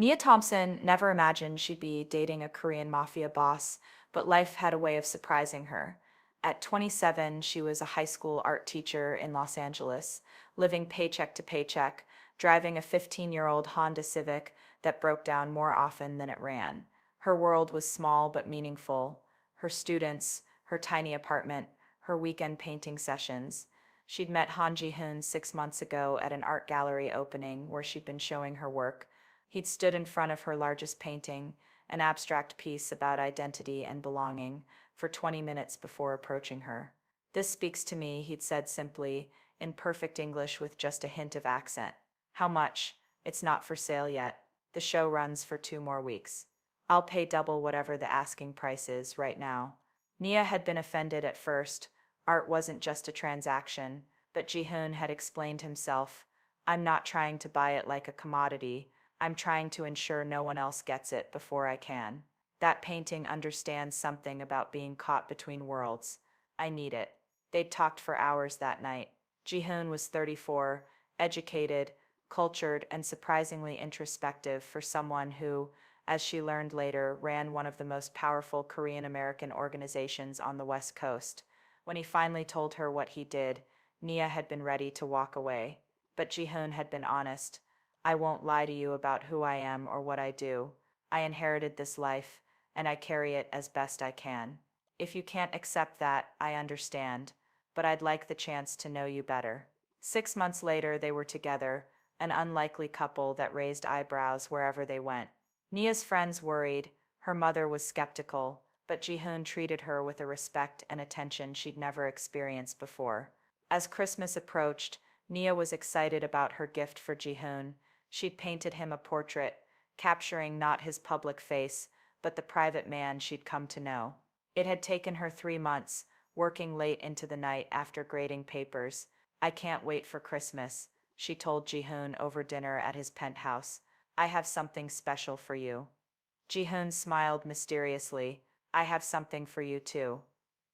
Nia Thompson never imagined she'd be dating a Korean mafia boss, but life had a way of surprising her. At 27, she was a high school art teacher in Los Angeles, living paycheck to paycheck, driving a 15-year-old Honda Civic that broke down more often than it ran. Her world was small but meaningful. Her students, her tiny apartment, her weekend painting sessions. She'd met Han Ji-hoon 6 months ago at an art gallery opening where she'd been showing her work. He'd stood in front of her largest painting, an abstract piece about identity and belonging, for 20 minutes before approaching her. "This speaks to me," he'd said simply, in perfect English with just a hint of accent. "How much?" "It's not for sale yet. The show runs for 2 more weeks. I'll pay double whatever the asking price is right now." Nia had been offended at first. Art wasn't just a transaction, but Ji-hoon had explained himself. "I'm not trying to buy it like a commodity. I'm trying to ensure no one else gets it before I can. That painting understands something about being caught between worlds. I need it." They'd talked for hours that night. Ji-hoon was 34, educated, cultured, and surprisingly introspective for someone who, as she learned later, ran one of the most powerful Korean American organizations on the West Coast. When he finally told her what he did, Nia had been ready to walk away. But Ji-hoon had been honest. "I won't lie to you about who I am or what I do. I inherited this life, and I carry it as best I can. If you can't accept that, I understand, but I'd like the chance to know you better." 6 months later, they were together, an unlikely couple that raised eyebrows wherever they went. Nia's friends worried, her mother was skeptical, but Ji-hoon treated her with a respect and attention she'd never experienced before. As Christmas approached, Nia was excited about her gift for Ji-hoon. She'd painted him a portrait, capturing not his public face, but the private man she'd come to know. It had taken her 3 months, working late into the night after grading papers. "I can't wait for Christmas," she told Ji-hoon over dinner at his penthouse. "I have something special for you." Ji-hoon smiled mysteriously. "I have something for you too."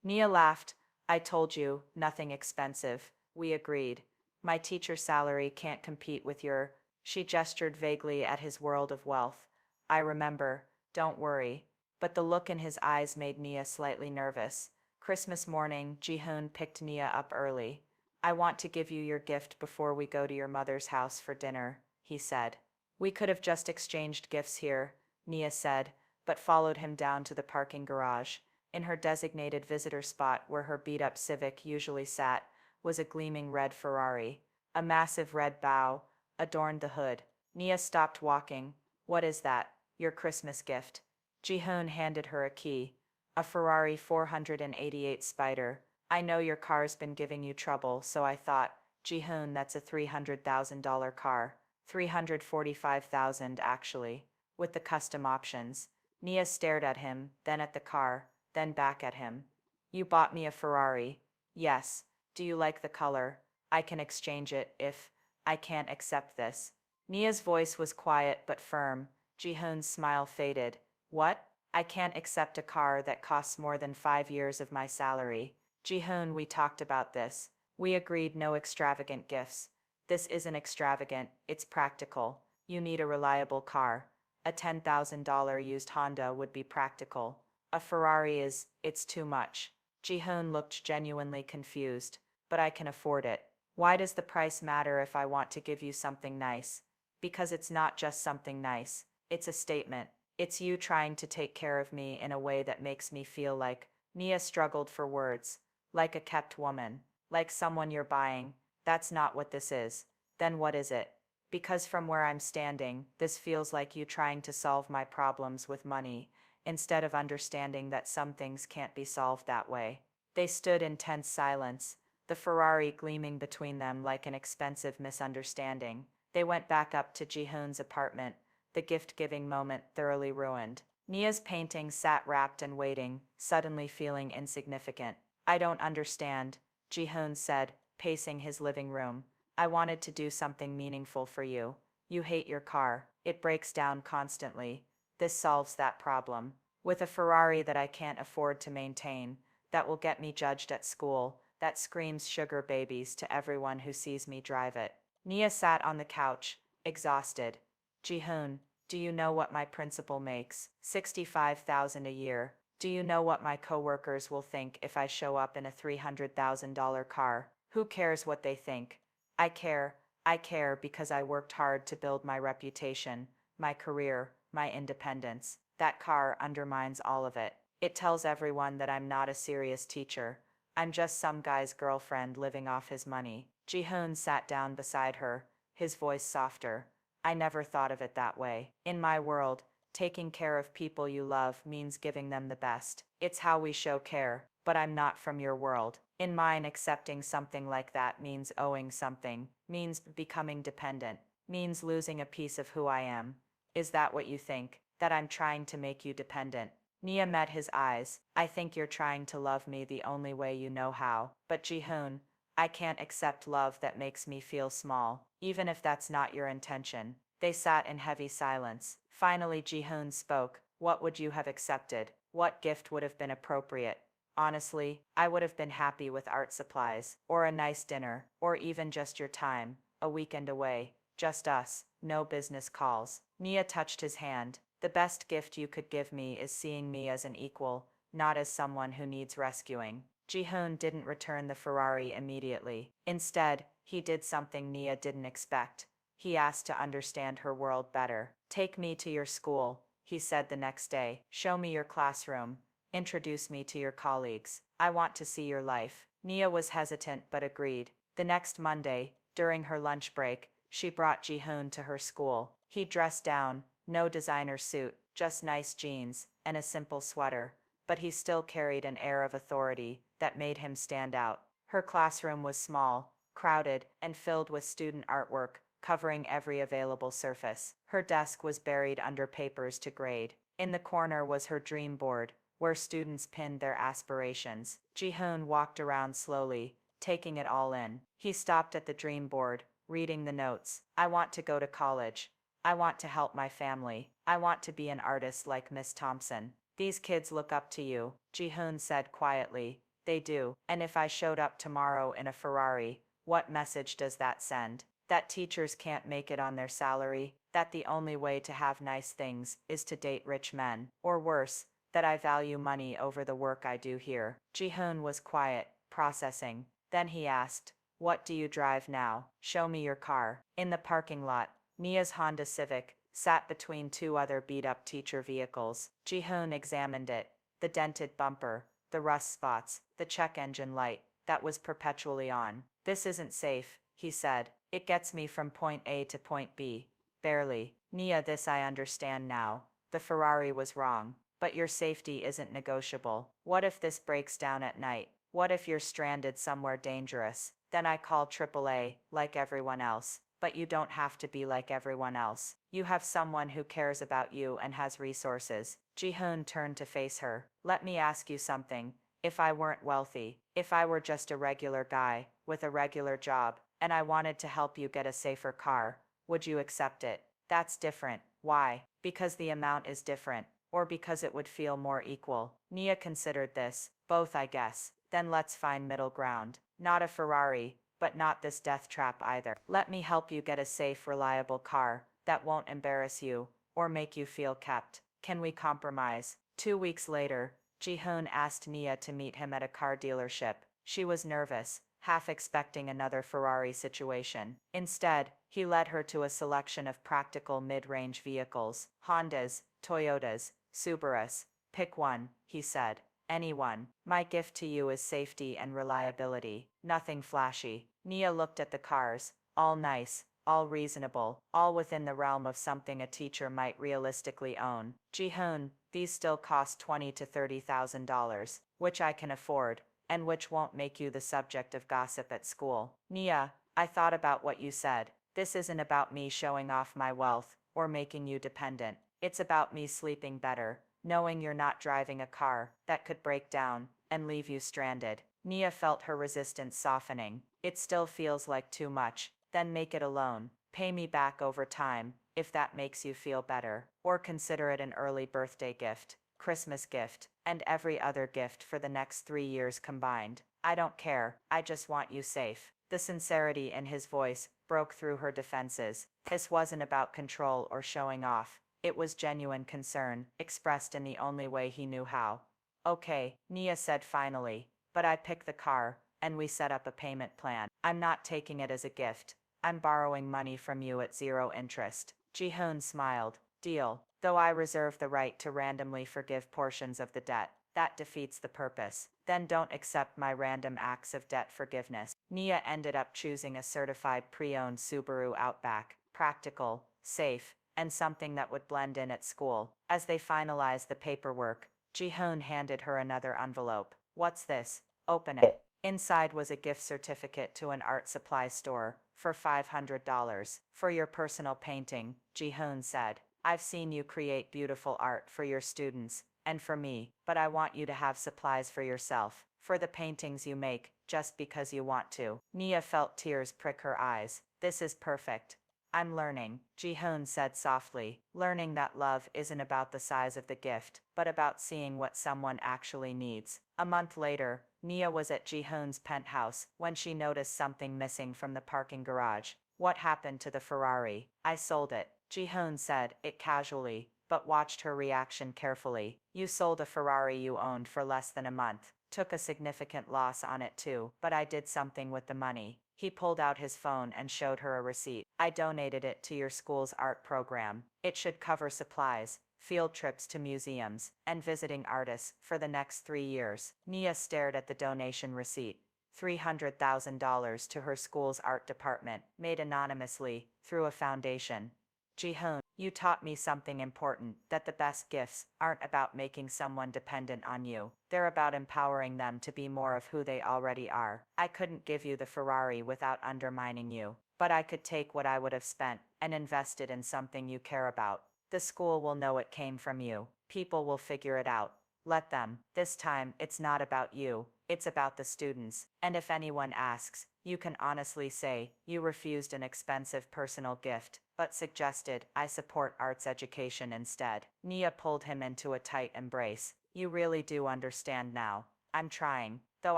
Nia laughed. "I told you, nothing expensive." We agreed. "My teacher salary can't compete with your—" She gestured vaguely at his world of wealth. "I remember. Don't worry." But the look in his eyes made Nia slightly nervous. Christmas morning, Ji-hoon picked Nia up early. "I want to give you your gift before we go to your mother's house for dinner," he said. "We could have just exchanged gifts here," Nia said, but followed him down to the parking garage. In her designated visitor spot where her beat-up Civic usually sat was a gleaming red Ferrari. A massive red bow adorned the hood. Nia stopped walking. "What is that?" "Your Christmas gift." Ji-hoon handed her a key. "A Ferrari 488 Spider. I know your car's been giving you trouble, so I thought—" "Ji-hoon, that's a $300,000 car. 345,000 actually, with the custom options." Nia stared at him, then at the car, then back at him. "You bought me a Ferrari." "Yes. Do you like the color? I can exchange it if—" "I can't accept this." Nia's voice was quiet but firm. Ji-hoon's smile faded. "What?" "I can't accept a car that costs more than 5 years of my salary." "Ji-hoon, we talked about this. We agreed no extravagant gifts." "This isn't extravagant, it's practical. You need a reliable car. A $10,000 used Honda would be practical. A Ferrari it's too much." Ji-hoon looked genuinely confused. "But I can afford it." "Why does the price matter if I want to give you something nice?" "Because it's not just something nice. It's a statement. It's you trying to take care of me in a way that makes me feel like—" Nia struggled for words. "Like a kept woman. Like someone you're buying." "That's not what this is." "Then what is it?" "Because from where I'm standing, this feels like you trying to solve my problems with money, instead of understanding that some things can't be solved that way." They stood in tense silence, the Ferrari gleaming between them like an expensive misunderstanding. They went back up to Ji-hoon's apartment, the gift-giving moment thoroughly ruined. Nia's painting sat wrapped and waiting, suddenly feeling insignificant. "I don't understand," Ji-hoon said, pacing his living room. "I wanted to do something meaningful for you. You hate your car. It breaks down constantly. This solves that problem. With a Ferrari that I can't afford to maintain, that will get me judged at school, that screams sugar babies to everyone who sees me drive it." Nia sat on the couch, exhausted. "Ji-hoon, Do you know what my principal makes? 65,000 a year. Do you know what my coworkers will think if I show up in a $300,000 car? Who cares what they think? I care. I care because I worked hard to build my reputation, my career, my independence. That car undermines all of it. It tells everyone that I'm not a serious teacher. I'm just some guy's girlfriend living off his money. Ji-hoon sat down beside her, his voice softer. I never thought of it that way. In my world, taking care of people you love means giving them the best. It's how we show care, but I'm not from your world. In mine, accepting something like that means owing something, means becoming dependent, means losing a piece of who I am. Is that what you think? That I'm trying to make you dependent? Nia met his eyes. I think you're trying to love me the only way you know how. But Ji-hoon, I can't accept love that makes me feel small, even if that's not your intention. They sat in heavy silence. Finally Ji-hoon spoke. What would you have accepted? What gift would have been appropriate? Honestly, I would have been happy with art supplies, or a nice dinner, or even just your time, a weekend away, just us, no business calls. Nia touched his hand. The best gift you could give me is seeing me as an equal, not as someone who needs rescuing. Ji-hoon didn't return the Ferrari immediately. Instead, he did something Nia didn't expect. He asked to understand her world better. Take me to your school, he said the next day. Show me your classroom. Introduce me to your colleagues. I want to see your life. Nia was hesitant but agreed. The next Monday, during her lunch break, she brought Ji-hoon to her school. He dressed down, no designer suit, just nice jeans, and a simple sweater. But he still carried an air of authority that made him stand out. Her classroom was small, crowded, and filled with student artwork, covering every available surface. Her desk was buried under papers to grade. In the corner was her dream board, where students pinned their aspirations. Ji-hoon walked around slowly, taking it all in. He stopped at the dream board, reading the notes. I want to go to college. I want to help my family. I want to be an artist like Miss Thompson. These kids look up to you, Ji-hoon said quietly. They do. And if I showed up tomorrow in a Ferrari, what message does that send? That teachers can't make it on their salary, that the only way to have nice things is to date rich men, or worse, that I value money over the work I do here. Ji-hoon was quiet, processing. Then he asked, what do you drive now? Show me your car. In the parking lot, Nia's Honda Civic sat between two other beat-up teacher vehicles. Ji-hoon examined it. The dented bumper, the rust spots, the check engine light that was perpetually on. This isn't safe, he said. It gets me from point A to point B. Barely. Nia, this I understand now. The Ferrari was wrong. But your safety isn't negotiable. What if this breaks down at night? What if you're stranded somewhere dangerous? Then I call AAA, like everyone else. But you don't have to be like everyone else. You have someone who cares about you and has resources. Ji-hoon turned to face her. Let me ask you something. If I weren't wealthy, if I were just a regular guy, with a regular job, and I wanted to help you get a safer car, would you accept it? That's different. Why? Because the amount is different, or because it would feel more equal. Nia considered this. Both, I guess. Then let's find middle ground. Not a Ferrari, but not this death trap either. Let me help you get a safe, reliable car that won't embarrass you or make you feel kept. Can we compromise? 2 weeks later, Ji-hoon asked Nia to meet him at a car dealership. She was nervous, half expecting another Ferrari situation. Instead, he led her to a selection of practical mid-range vehicles. Hondas, Toyotas, Subarus. Pick one, he said. Anyone. My gift to you is safety and reliability. Nothing flashy. Nia looked at the cars. All nice, all reasonable, all within the realm of something a teacher might realistically own. Ji-hoon, these still cost $20,000 to $30,000, which I can afford, and which won't make you the subject of gossip at school. Nia, I thought about what you said. This isn't about me showing off my wealth or making you dependent. It's about me sleeping better, knowing you're not driving a car that could break down and leave you stranded. Nia felt her resistance softening. It still feels like too much. Then make it a loan. Pay me back over time, if that makes you feel better. Or consider it an early birthday gift, Christmas gift, and every other gift for the next 3 years combined. I don't care. I just want you safe. The sincerity in his voice broke through her defenses. This wasn't about control or showing off. It was genuine concern, expressed in the only way he knew how. Okay, Nia said finally, but I picked the car, and we set up a payment plan. I'm not taking it as a gift. I'm borrowing money from you at zero interest. Ji-hoon smiled. Deal. Though I reserve the right to randomly forgive portions of the debt, that defeats the purpose. Then don't accept my random acts of debt forgiveness. Nia ended up choosing a certified pre-owned Subaru Outback, practical, safe, and something that would blend in at school. As they finalized the paperwork, Ji-hoon handed her another envelope. What's this? Open it. Inside was a gift certificate to an art supply store for $500. For your personal painting, Ji-hoon said. I've seen you create beautiful art for your students and for me, but I want you to have supplies for yourself, for the paintings you make, just because you want to. Nia felt tears prick her eyes. This is perfect. I'm learning, Ji-hoon said softly, learning that love isn't about the size of the gift, but about seeing what someone actually needs. A month later, Nia was at Ji-hoon's penthouse when she noticed something missing from the parking garage. What happened to the Ferrari? I sold it, Ji-hoon said it casually, but watched her reaction carefully. You sold a Ferrari you owned for less than a month. Took a significant loss on it too, but I did something with the money. He pulled out his phone and showed her a receipt. I donated it to your school's art program. It should cover supplies, field trips to museums, and visiting artists for the next 3 years. Nia stared at the donation receipt. $300,000 to her school's art department, made anonymously, through a foundation. Ji-hoon, you taught me something important, that the best gifts aren't about making someone dependent on you. They're about empowering them to be more of who they already are. I couldn't give you the Ferrari without undermining you, but I could take what I would have spent and invest it in something you care about. The school will know it came from you. People will figure it out. Let them. This time, it's not about you. It's about the students. And if anyone asks, you can honestly say, you refused an expensive personal gift, but suggested I support arts education instead. Nia pulled him into a tight embrace. You really do understand now. I'm trying, though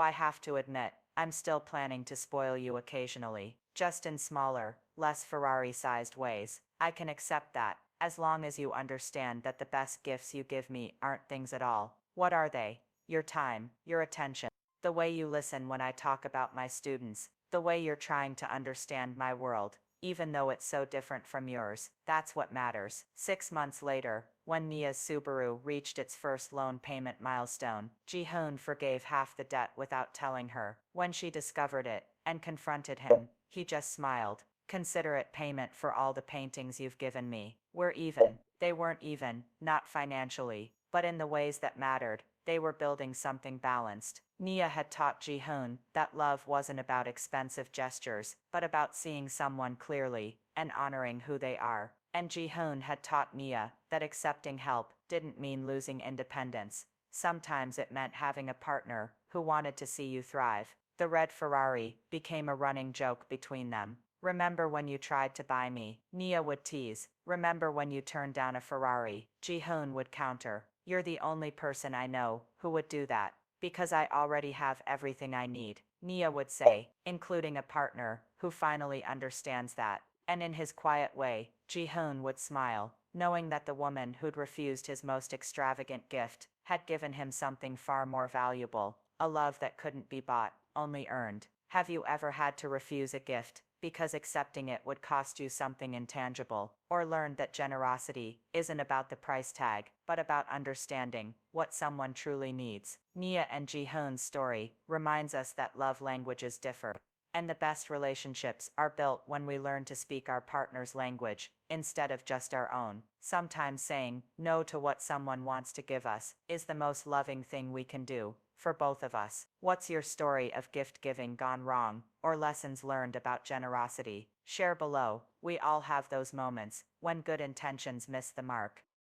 I have to admit, I'm still planning to spoil you occasionally, just in smaller, less Ferrari-sized ways. I can accept that, as long as you understand that the best gifts you give me aren't things at all. What are they? Your time, your attention, the way you listen when I talk about my students, the way you're trying to understand my world, even though it's so different from yours. That's what matters. 6 months later, when Nia's Subaru reached its first loan payment milestone, Ji-hoon forgave half the debt without telling her. When she discovered it and confronted him, he just smiled. Consider it payment for all the paintings you've given me. We're even. They weren't even, not financially, but in the ways that mattered. They were building something balanced. Nia had taught Ji-hoon that love wasn't about expensive gestures, but about seeing someone clearly and honoring who they are. And Ji-hoon had taught Nia that accepting help didn't mean losing independence. Sometimes it meant having a partner who wanted to see you thrive. The red Ferrari became a running joke between them. Remember when you tried to buy me? Nia would tease. Remember when you turned down a Ferrari? Ji-hoon would counter. You're the only person I know who would do that, because I already have everything I need, Nia would say, including a partner who finally understands that. And in his quiet way, Ji-hoon would smile, knowing that the woman who'd refused his most extravagant gift had given him something far more valuable, a love that couldn't be bought, only earned. Have you ever had to refuse a gift because accepting it would cost you something intangible, or learned that generosity isn't about the price tag, but about understanding what someone truly needs? Nia and Ji-hoon's story reminds us that love languages differ, and the best relationships are built when we learn to speak our partner's language instead of just our own. Sometimes saying no to what someone wants to give us is the most loving thing we can do for both of us. What's your story of gift giving gone wrong, or lessons learned about generosity? Share below. We all have those moments when good intentions miss the mark.